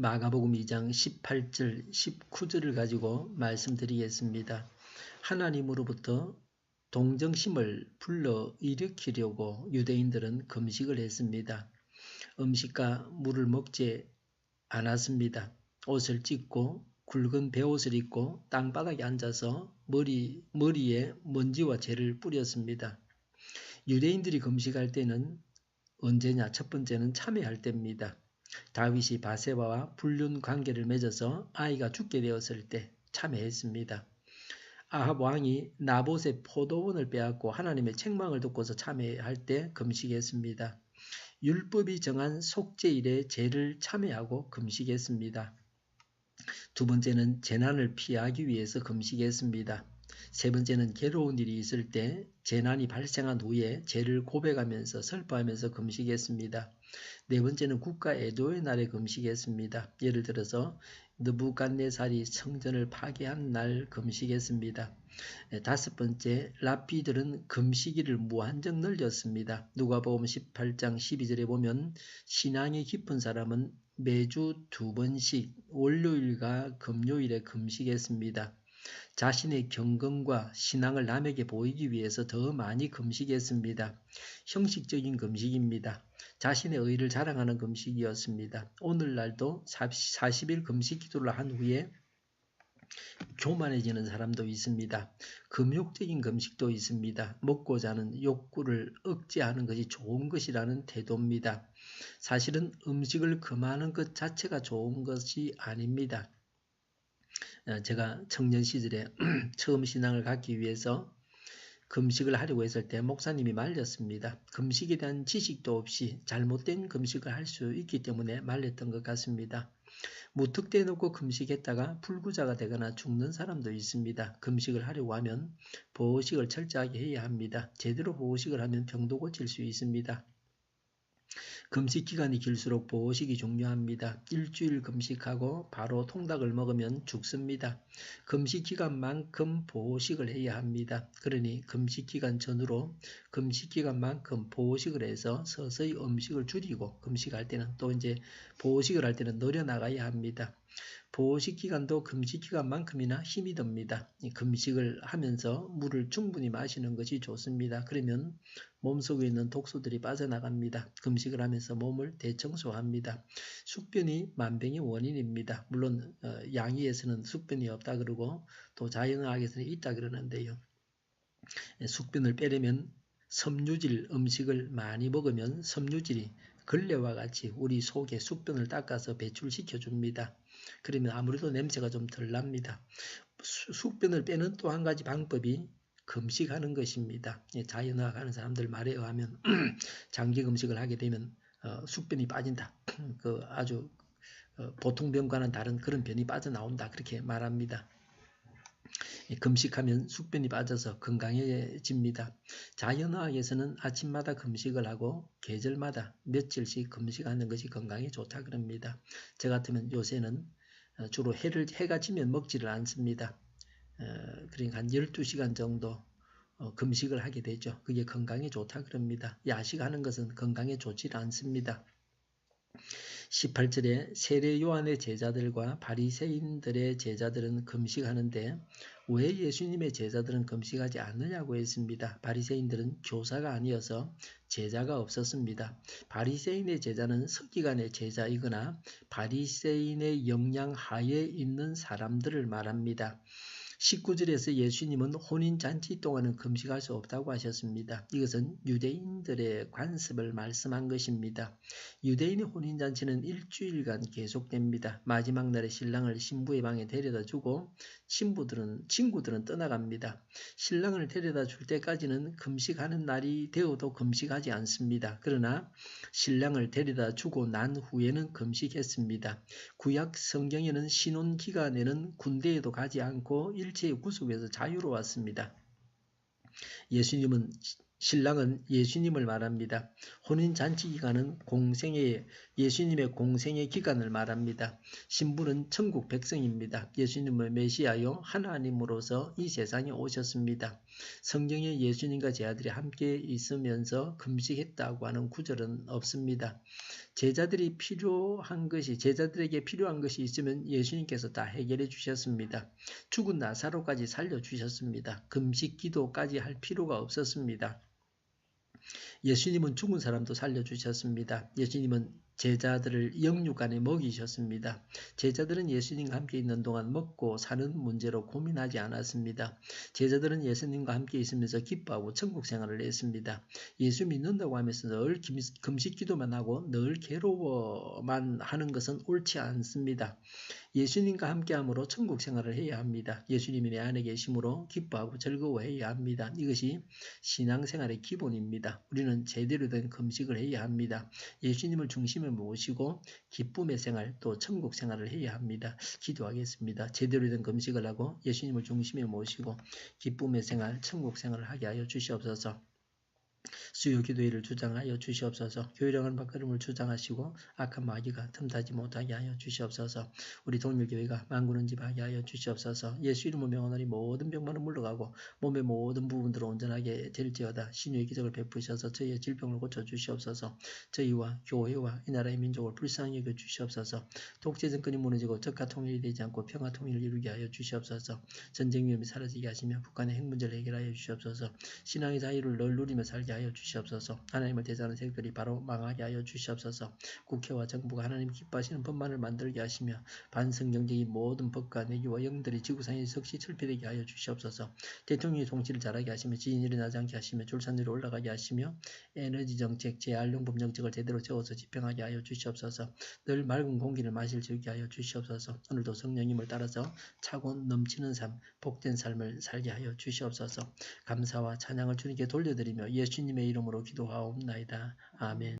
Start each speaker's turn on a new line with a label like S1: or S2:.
S1: 마가복음 2장 18절 19절을 가지고 말씀드리겠습니다. 하나님으로부터 동정심을 불러 일으키려고 유대인들은 금식을 했습니다. 음식과 물을 먹지 않았습니다. 옷을 찢고 굵은 베옷을 입고 땅바닥에 앉아서 머리에 먼지와 재를 뿌렸습니다. 유대인들이 금식할 때는 언제냐? 첫 번째는 참회할 때입니다. 다윗이 바세바와 불륜 관계를 맺어서 아이가 죽게 되었을 때 참회했습니다. 아합 왕이 나봇의 포도원을 빼앗고 하나님의 책망을 듣고서 참회할 때 금식했습니다. 율법이 정한 속죄일에 죄를 참회하고 금식했습니다. 두 번째는 재난을 피하기 위해서 금식했습니다. 세 번째는 괴로운 일이 있을 때 재난이 발생한 후에 죄를 고백하면서 슬퍼하면서 금식했습니다. 네 번째는 국가 애도의 날에 금식했습니다. 예를 들어서 느부갓네살이 성전을 파괴한 날 금식했습니다. 다섯 번째, 랍비들은 금식일을 무한정 늘렸습니다. 누가복음 18장 12절에 보면 신앙이 깊은 사람은 매주 2번씩 월요일과 금요일에 금식했습니다. 자신의 경건과 신앙을 남에게 보이기 위해서 더 많이 금식했습니다. 형식적인 금식입니다. 자신의 의를 자랑하는 금식이었습니다. 오늘날도 40일 금식 기도를 한 후에 교만해지는 사람도 있습니다. 금욕적인 금식도 있습니다. 먹고자 하는 욕구를 억제하는 것이 좋은 것이라는 태도입니다. 사실은 음식을 금하는 것 자체가 좋은 것이 아닙니다. 제가 청년 시절에 처음 신앙을 갖기 위해서 금식을 하려고 했을 때 목사님이 말렸습니다. 금식에 대한 지식도 없이 잘못된 금식을 할 수 있기 때문에 말렸던 것 같습니다. 무턱대해 놓고 금식했다가 불구자가 되거나 죽는 사람도 있습니다. 금식을 하려고 하면 보호식을 철저하게 해야 합니다. 제대로 보호식을 하면 병도 고칠 수 있습니다. 금식 기간이 길수록 보호식이 중요합니다. 일주일 금식하고 바로 통닭을 먹으면 죽습니다. 금식 기간만큼 보호식을 해야 합니다. 그러니 금식 기간 전후로 금식 기간만큼 보호식을 해서 서서히 음식을 줄이고 금식할 때는 또 이제 보호식을 할 때는 늘려나가야 합니다. 보호식 기간도 금식 기간만큼이나 힘이 듭니다. 금식을 하면서 물을 충분히 마시는 것이 좋습니다. 그러면 몸속에 있는 독소들이 빠져나갑니다. 금식을 하면서 몸을 대청소합니다. 숙변이 만병의 원인입니다. 물론 양의에서는 숙변이 없다 그러고 또 자연의학에서는 있다 그러는데요. 숙변을 빼려면 섬유질 음식을 많이 먹으면 섬유질이 걸레와 같이 우리 속에 숙변을 닦아서 배출시켜 줍니다. 그러면 아무래도 냄새가 좀 덜 납니다. 숙변을 빼는 또 한 가지 방법이 금식하는 것입니다. 자연의학 하는 사람들 말에 의하면 장기 금식을 하게 되면 숙변이 빠진다. 아주 보통 병과는 다른 그런 변이 빠져나온다. 그렇게 말합니다. 금식하면 숙변이 빠져서 건강해집니다. 자연의학에서는 아침마다 금식을 하고 계절마다 며칠씩 금식하는 것이 건강에 좋다 그럽니다. 저 같으면 요새는 주로 해가 지면 먹지를 않습니다. 그러니까 한 12시간 정도 금식을 하게 되죠. 그게 건강에 좋다 그럽니다. 야식하는 것은 건강에 좋지 않습니다. 18절에 세례 요한의 제자들과 바리새인들의 제자들은 금식하는데 왜 예수님의 제자들은 금식하지 않느냐고 했습니다. 바리새인들은 교사가 아니어서 제자가 없었습니다. 바리새인의 제자는 서기관의 제자이거나 바리새인의 영향 하에 있는 사람들을 말합니다. 19절에서 예수님은 혼인잔치 동안은 금식할 수 없다고 하셨습니다. 이것은 유대인들의 관습을 말씀한 것입니다. 유대인의 혼인잔치는 일주일간 계속됩니다. 마지막 날에 신랑을 신부의 방에 데려다 주고 친구들은 떠나갑니다. 신랑을 데려다 줄 때까지는 금식하는 날이 되어도 금식하지 않습니다. 그러나 신랑을 데려다 주고 난 후에는 금식했습니다. 구약 성경에는 신혼 기간에는 군대에도 가지 않고 일체의 구속에서 자유로웠습니다. 예수님은 신랑은 예수님을 말합니다. 혼인잔치 기간은 예수님의 공생의 기간을 말합니다. 신부는 천국 백성입니다. 예수님은 메시아요 하나님으로서 이 세상에 오셨습니다. 성경에 예수님과 제 아들이 함께 있으면서 금식했다고 하는 구절은 없습니다. 제자들에게 필요한 것이 있으면 예수님께서 다 해결해 주셨습니다. 죽은 나사로까지 살려 주셨습니다. 금식 기도까지 할 필요가 없었습니다. 예수님은 죽은 사람도 살려주셨습니다. 예수님은 제자들을 영육 안에 먹이셨습니다. 제자들은 예수님과 함께 있는 동안 먹고 사는 문제로 고민하지 않았습니다. 제자들은 예수님과 함께 있으면서 기뻐하고 천국 생활을 했습니다. 예수 믿는다고 하면서 늘 금식 기도만 하고 늘 괴로워만 하는 것은 옳지 않습니다. 예수님과 함께함으로 천국 생활을 해야 합니다. 예수님이 내 안에 계심으로 기뻐하고 즐거워해야 합니다. 이것이 신앙생활의 기본입니다. 우리는 제대로 된 금식을 해야 합니다. 예수님을 중심에 모시고 기쁨의 생활 또 천국 생활을 해야 합니다. 기도하겠습니다. 제대로 된 금식을 하고 예수님을 중심에 모시고 기쁨의 생활, 천국 생활을 하게 하여 주시옵소서. 수요 기도회를 주장하여 주시옵소서. 교회령한 발걸음을 주장하시고 악한 마귀가 틈타지 못하게 하여 주시옵소서. 우리 동일교회가 만군은집하게 하여 주시옵소서. 예수 이름으로 명하노니 모든 병만은 물러가고 몸의 모든 부분들을 온전하게 될지어다. 신유의 기적을 베푸셔서 저희의 질병을 고쳐 주시옵소서. 저희와 교회와 이 나라의 민족을 불쌍히 여겨 주시옵소서. 독재 정권이 무너지고 적화 통일이 되지 않고 평화 통일을 이루게 하여 주시옵소서. 전쟁 위험이 사라지게 하시며 북한의 핵 문제를 해결하여 주시옵소서. 신앙의 자유를 늘 누리며 살게 하여 주시옵소서. 하나님을 대적하는 세력들이 바로 망하게 하여 주시옵소서. 국회와 정부가 하나님 기뻐하시는 법만을 만들게 하시며 반성경적인 모든 법과 내기와 영들이 지구상에 즉시 철폐되게 하여 주시옵소서. 대통령이 통치를 잘하게 하시며 지진이 일어나지 않게 하시며 출산율이 올라가게 하시며 에너지 정책, 재활용법 정책을 제대로 세워서 집행하게 하여 주시옵소서. 늘 맑은 공기를 마실 수 있게 하여 주시옵소서. 오늘도 성령님을 따라서 차고 넘치는 삶, 복된 삶을 살게 하여 주시옵소서. 감사와 찬양을 주님께 돌려드리며 예수님의 이름으로 기도하옵나이다. 아멘.